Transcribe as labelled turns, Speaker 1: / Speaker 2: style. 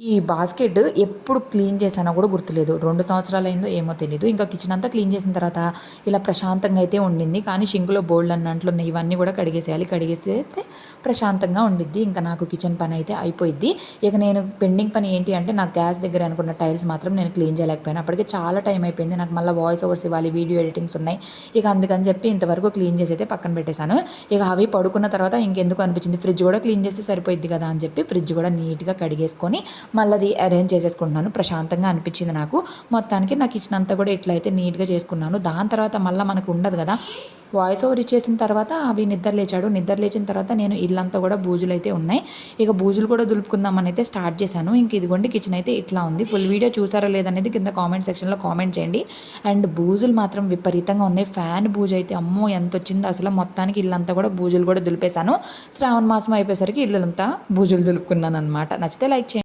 Speaker 1: ఈ బాస్కెట్ ఎప్పుడు క్లీన్ చేశానో కూడా గుర్తులేదు. 2 సంవత్సరాలయిందో ఏమో తెలీదు. ఇంకా కిచెన్ అంతా క్లీన్ చేసిన తర్వాత ఇలా ప్రశాంతంగా అయితే ఉండింది. కానీ షింక్‌లో బోలెడన్ని అంట్లున్నాయి. ఇవన్నీ కూడా కడిగేసేయాలి. కడిగేసేస్తే ప్రశాంతంగా ఉండిద్ది. ఇంకా నాకు కిచెన్ పనైతే అయిపోయిద్ది. ఇక నేను పెండింగ్ పని ఏంటి అంటే నాకు గ్యాస్ దగ్గర అనుకున్న టైల్స్ మాత్రం నేను క్లీన్ చేయలేకపోయాను. అప్పటికే చాలా టైం అయిపోయింది. నాకు మళ్ళీ వాయిస్ ఓవర్స్ ఇవ్వాలి. వీడియో ఎడిటింగ్స్ ఉన్నాయి. ఇక అందుకని చెప్పి ఇంతవరకు క్లీన్ చేసి అయితే పక్కన పెట్టేశాను. ఇక అవి పడుకున్న తర్వాత ఇంకెందుకు అనిపించింది ఫ్రిడ్జ్ కూడా క్లీన్ చేస్తే సరిపోయిద్ది కదా అని చెప్పి ఫ్రిడ్జ్ కూడా నీట్‌గా కడిగేసుకొని మళ్ళీ అరేంజ్ చేసేసుకుంటున్నాను. ప్రశాంతంగా అనిపించింది నాకు. మొత్తానికి నా కిచెన్ అంతా కూడా ఇట్లయితే నీట్‌గా చేసుకున్నాను. దాని తర్వాత మళ్ళీ మనకు ఉండదు కదా! వాయిస్ ఓవర్ ఇచ్చేసిన తర్వాత అవి నిద్ర లేచాడు. నిద్ర లేచిన తర్వాత నేను ఇల్లంతా కూడా బూజులైతే ఉన్నాయి. ఇక బూజులు కూడా దులుపుకుందామని అయితే స్టార్ట్ చేశాను. ఇంక ఇదిగోండి కిచెన్ అయితే ఇట్లా ఉంది. ఫుల్ వీడియో చూసారా లేదనేది కింద కామెంట్ సెక్షన్‌లో కామెంట్ చేయండి. అండ్ బూజులు మాత్రం విపరీతంగా ఉన్నాయి. ఫ్యాన్ బూజు అయితే అమ్మో! ఎంతొచ్చిందో అసలు. మొత్తానికి ఇల్లంతా కూడా బూజులు కూడా దులిపేశాను. శ్రావణ మాసం అయిపోయేసరికి ఇల్లంతా బూజులు దులుపుకున్నాననమాట. నచ్చితే లైక్ చేయండి.